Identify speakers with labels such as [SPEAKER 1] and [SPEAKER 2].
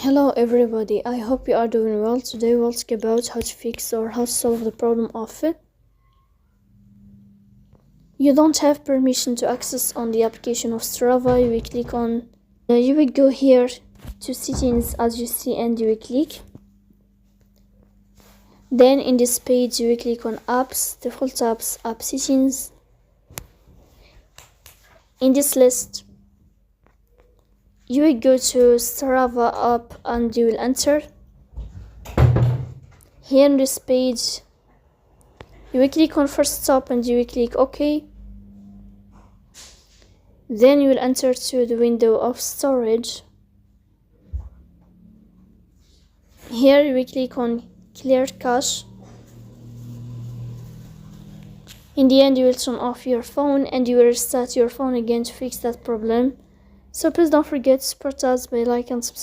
[SPEAKER 1] Hello everybody, I hope you are doing well. Today we'll talk about how to fix or how to solve the problem of you don't have permission to access on the application of Strava. You will click on, you will go here to settings as you see, and you will click. Then in this page you will click on apps, default apps, app settings. In this list you will go to Strava app and you will enter. Here in this page you will click on first stop and you will click OK. Then you will enter to the window of storage. Here you will click on clear cache. In the end you will turn off your phone and you will restart your phone again to fix that problem. So please don't forget to support us by like and subscribe.